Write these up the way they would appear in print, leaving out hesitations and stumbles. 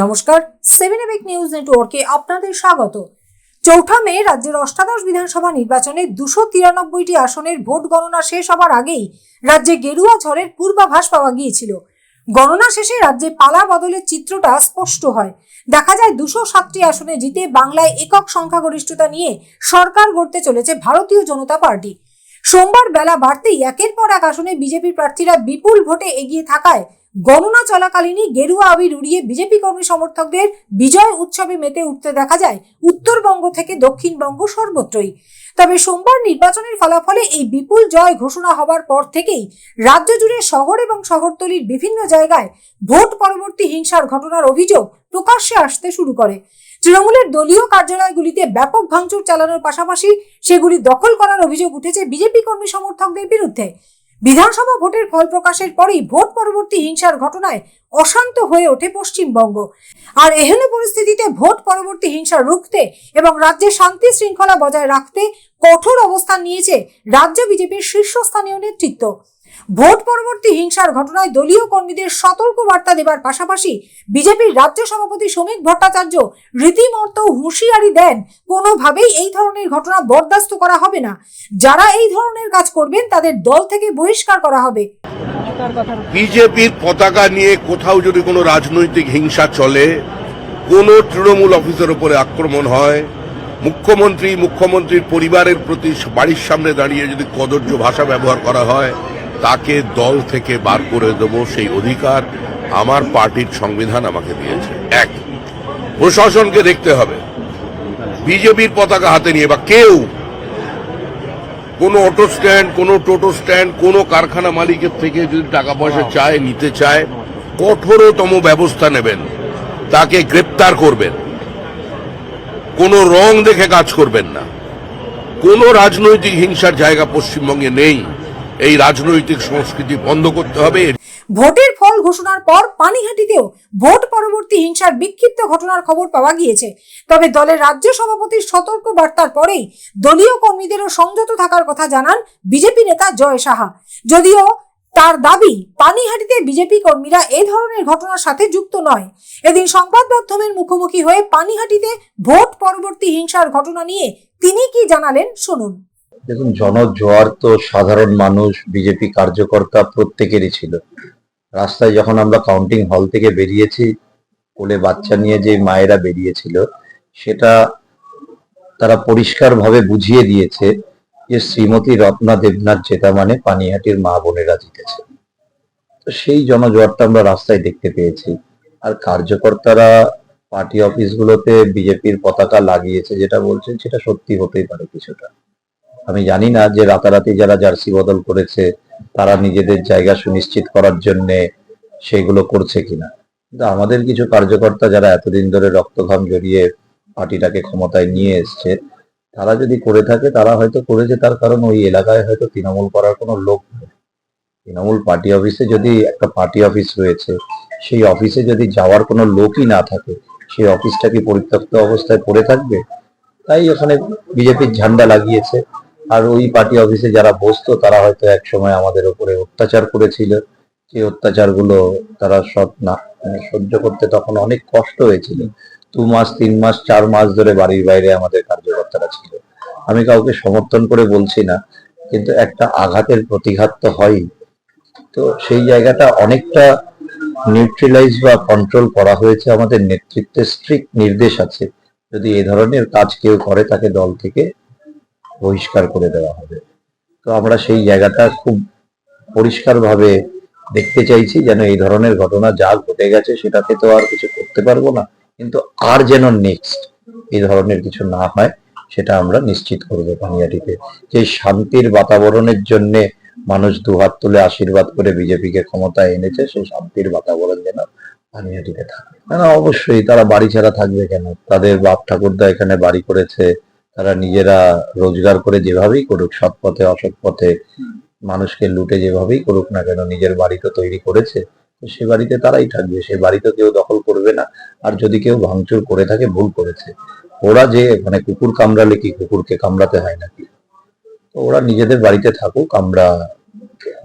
নমস্কার, 7 EPIC news নেটওয়ার্কে আপনাদের স্বাগত। ৪ মে রাজ্যের অষ্টাদশ বিধানসভা নির্বাচনে 293টি আসনের ভোট গণনা শেষ হবার আগেই রাজ্যে গেরুয়া ঝড়ের পূর্বাভাস পাওয়া গিয়েছিল। গণনা শেষে রাজ্যে পালা বদলের চিত্রটা স্পষ্ট হয়। দেখা যায় 207টি আসনে জিতে বাংলায় একক সংখ্যাগরিষ্ঠতা নিয়ে সরকার গড়তে চলেছে ভারতীয় জনতা পার্টি। সোমবার বেলা বাড়তেই একের পর এক আসনে বিজেপি প্রার্থীরা বিপুল ভোটে এগিয়ে থাকায় গণনা চলাকালীনই গেরুয়া আবির উড়িয়ে বিজেপি কর্মী সমর্থকদের বিজয় উৎসবে মেতে উঠতে দেখা যায় উত্তরবঙ্গ থেকে দক্ষিণবঙ্গ সর্বত্রই। তবে সোমবার নির্বাচনের ফলাফলে এই বিপুল জয় ঘোষণা হবার পর থেকেই রাজ্য জুড়ে শহর এবং শহরতলির বিভিন্ন জায়গায় ভোট পরবর্তী হিংসার ঘটনার অভিযোগ প্রকাশ্যে আসতে শুরু করে। তৃণমূলের দলীয় কার্যালয়গুলিতে ব্যাপক ভাঙচুর চালানোর পাশাপাশি সেগুলি দখল করার অভিযোগ উঠেছে বিজেপি কর্মী সমর্থকদের বিরুদ্ধে। বিধানসভা ভোটের ফল প্রকাশের পরেই ভোট পরবর্তী হিংসার ঘটনায় অশান্ত হয়ে ওঠে পশ্চিমবঙ্গ। আর এহেন পরিস্থিতিতে ভোট পরবর্তী হিংসা রুখতে এবং রাজ্যে শান্তি শৃঙ্খলা বজায় রাখতে কঠোর অবস্থান নিয়েছে রাজ্য বিজেপির শীর্ষস্থানীয় নেতৃত্ব। ভোট পরবর্তী হিংসার ঘটনায় দলীয় কর্মীদের সতর্ক বার্তা দেবার পাশাপাশি বিজেপির রাজ্য সভাপতি শ্রমিক ভট্টাচার্য রীতিমতো হুঁশিয়ারি দেন, কোনোভাবেই এই ধরনের ঘটনা বরদাস্ত করা হবে না। যারা এই ধরনের কাজ করবেন তাদের দল থেকে বহিষ্কার করা হবে। বিজেপির পতাকা নিয়ে কোথাও যদি কোনো রাজনৈতিক হিংসা চলে, কোনো তৃণমূল অফিসের উপরে আক্রমণ হয়, মুখ্যমন্ত্রীর পরিবারের প্রতি বাড়ির সামনে দাঁড়িয়ে যদি কদর্য ভাষা ব্যবহার করা হয়, তাকে দল থেকে বার করে দেব, সেই অধিকার আমার পার্টির সংবিধান আমাকে দিয়েছে। এক, প্রশাসনকে দেখতে হবে বিজেপির পতাকা হাতে নিয়ে বা কেউ কোনো অটো স্ট্যান্ড, কোনো টোটো স্ট্যান্ড, কোনো কারখানা মালিকের থেকে যদি টাকা পয়সা চায়, নিতে চায়, কঠোরতম ব্যবস্থা নেবেন, তাকে গ্রেপ্তার করবেন। কোনো রং দেখে কাজ করবেন না। কোনো রাজনৈতিক হিংসার জায়গা পশ্চিমবঙ্গে নেই। এই রাজনৈতিক সংস্কৃতি বন্ধ করতে হবে। ভোটের ফল ঘোষণার পর পানিহাটিতেও ভোট পরবর্তী হিংসার বিক্ষিপ্ত ঘটনার খবর পাওয়া গিয়েছে। তবে দলের রাজ্য সভাপতির সতর্ক বার্তার পরেই দলীয় কর্মীদেরও সংযত থাকার কথা জানান বিজেপি নেতা জয় সাহা। যদিও তার দাবি, পানিহাটিতে বিজেপি কর্মীরা এই ধরনের ঘটনার সাথে যুক্ত নয়। এদিন সংবাদ মাধ্যমের মুখোমুখি হয়ে পানিহাটিতে ভোট পরবর্তী হিংসার ঘটনা নিয়ে তিনি কি জানালেন শুনুন। দেখুন, জনজোয়ার তো সাধারণ মানুষ, বিজেপি কার্যকর্তা প্রত্যেকেরই ছিল। রাস্তায় যখন আমরা কাউন্টিং হল থেকে বেরিয়েছি, কোলে বাচ্চা নিয়ে যে মায়েরা বেরিয়েছিল, সেটা তারা পরিষ্কারভাবে বুঝিয়ে দিয়েছে যে শ্রীমতী রত্না দেবনাথ জেতা মানে পানিহাটির মা বোনেরা জিতেছে। তো সেই জনজোয়ারটা আমরা রাস্তায় দেখতে পেয়েছি। আর কার্যকর্তারা পার্টি অফিসগুলোতে বিজেপির পতাকা লাগিয়েছে, যেটা বলছেন সেটা সত্যি হতেই পারে কিছুটা। আমি জানি না যে রাতারাতি যারা জার্সি বদল করেছে তারা নিজেদের জায়গা সুনিশ্চিত করার জন্য সেগুলো করছে কিনা, কিন্তু আমাদের কিছু কার্যকর্তা যারা এতদিন ধরে রক্তঘাম জড়িয়ে পার্টিটাকে ক্ষমতায় নিয়ে এসছে, তারা যদি করে থাকে তারা হয়তো করেছে, তার কারণ ওই এলাকায় হয়তো তৃণমূল করার কোনো লোক নেই। তৃণমূল পার্টি অফিসে যদি একটা পার্টি অফিস রয়েছে, সেই অফিসে যদি যাওয়ার কোনো লোকই না থাকে, সেই অফিসটা কি পরিত্যক্ত অবস্থায় পড়ে থাকবে? তাই ওখানে বিজেপির ঝান্ডা লাগিয়েছে। আর ওই পার্টি অফিসে যারা বসতো তারা হয়তো এক সময় আমাদের উপরে অত্যাচার করেছিল, সেই অত্যাচারগুলো তারা সব না সহ্য করতে তখন অনেক কষ্ট হয়েছিল। 2 মাস 3 মাস 4 মাস ধরে বাড়ির বাইরে আমাদের কার্যকর্তারা ছিল। আমি কাউকে সমর্থন করে বলছি না, কিন্তু একটা আঘাতের প্রতিঘাত তো হয়ই। তো সেই জায়গাটা অনেকটা নিউট্রালাইজ বা কন্ট্রোল করা হয়েছে। আমাদের নেতৃত্বের স্ট্রিক্ট নির্দেশ আছে, যদি এই ধরনের কাজ কেউ করে তাকে দল থেকে বহিষ্কার করে দেওয়া হবে। তো আমরা সেই জায়গাটা খুব পরিষ্কারভাবে দেখতে চাইছি, যেন এই ধরনের ঘটনা যা ঘটে গেছে সেটাতে তো আর কিছু করতে পারবো না, কিন্তু আর যেন নেক্সট এই ধরনের কিছু না হয় সেটা আমরা নিশ্চিত করবো। পানিহাটিতে যে শান্তির বাতাবরণের জন্য মানুষ দুহাত তুলে আশীর্বাদ করে বিজেপিকে ক্ষমতায় এনেছে, সেই শান্তির বাতাবরণ যেন পানিহাটিতে থাকে। না, অবশ্যই তারা বাড়ি ছাড়া থাকবে কেন? তাদের বাপ ঠাকুরদা এখানে বাড়ি করেছে, তারা নিজেরা রোজগার করে যেভাবেই করুক, সৎ পথে অসৎ পথে মানুষকে লুটে যেভাবেই করুক না কেন, নিজের বাড়ি তো তৈরি করেছে, তো সে বাড়িতে তারাই থাকবে, সে বাড়ি তো কেউ দখল করবে না। আর যদি কেউ ভাঙচুর করে থাকে, ভুল করেছে। ওরা যে মানে কুকুর কামড়ালে কি কুকুরকে কামড়াতে হয় নাকি? তো ওরা নিজেদের বাড়িতে থাকুক। আমরা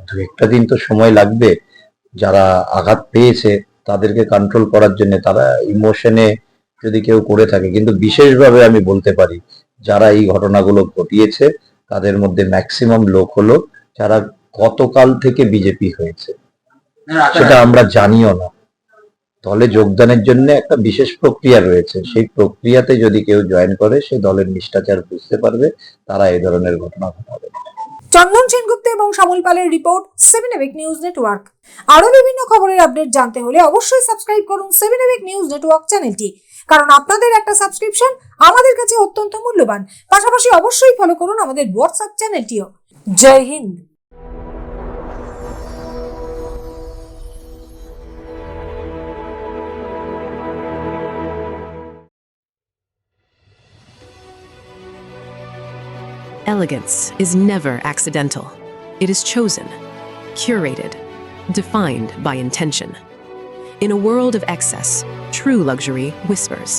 2-1 দিন তো সময় লাগবে, যারা আঘাত পেয়েছে তাদেরকে কন্ট্রোল করার জন্য তারা ইমোশনে যদি কেউ করে থাকে, কিন্তু বিশেষভাবে আমি বলতে পারি যারা এই ঘটনাগুলো ঘটিয়েছে তাদের মধ্যে ম্যাক্সিমাম লোক হলো যারা গতকাল থেকে বিজেপি হয়েছে, সেটা আমরা জানিও না। দলে যোগদানের জন্য একটা বিশেষ প্রক্রিয়া রয়েছে, সেই প্রক্রিয়াতে যদি কেউ জয়েন করে সে দলের নিষ্ঠাচার বুঝতে পারবে, তারা এই ধরনের ঘটনা ঘটাবে। চন্দন সেনগুপ্ত এবং শ্যামল পালের রিপোর্ট 7 এবিক নিউজ নেটওয়ার্ক। আরো বিভিন্ন খবরের আপডেট জানতে হলে অবশ্যই সাবস্ক্রাইব করুন 7 এবিক নিউজ নেটওয়ার্ক চ্যানেলটি, কারণ আপনাদের একটা সাবস্ক্রিপশন আমাদের কাছে অত্যন্ত মূল্যবান। পাশাপাশি অবশ্যই ফলো করুন আমাদের হোয়াটসঅ্যাপ চ্যানেলটিও। জয় হিন্দ। Elegance is never accidental. It is chosen, curated, defined by intention. In a world of excess, true luxury whispers.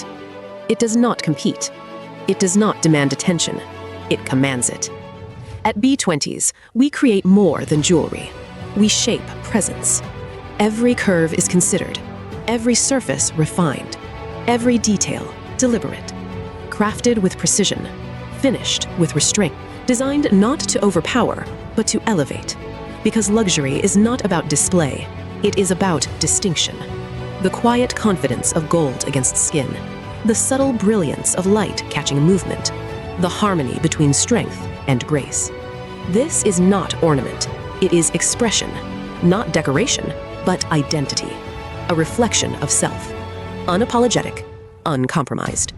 It does not compete. It does not demand attention. It commands it. At B20s, we create more than jewelry. We shape presence. Every curve is considered, every surface refined, every detail deliberate, crafted with precision, finished with restraint, designed not to overpower, but to elevate. Because luxury is not about display, it is about distinction. The quiet confidence of gold against skin, the subtle brilliance of light catching movement, the harmony between strength and grace. This is not ornament, it is expression, not decoration, but identity, a reflection of self, unapologetic, uncompromised,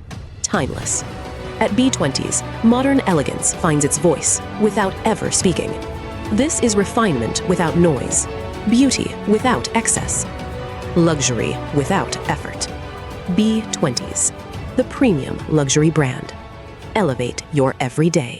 timeless. At B20s, modern elegance finds its voice without ever speaking. This is refinement without noise, beauty without excess, luxury without effort. B20s, the premium luxury brand. Elevate your everyday.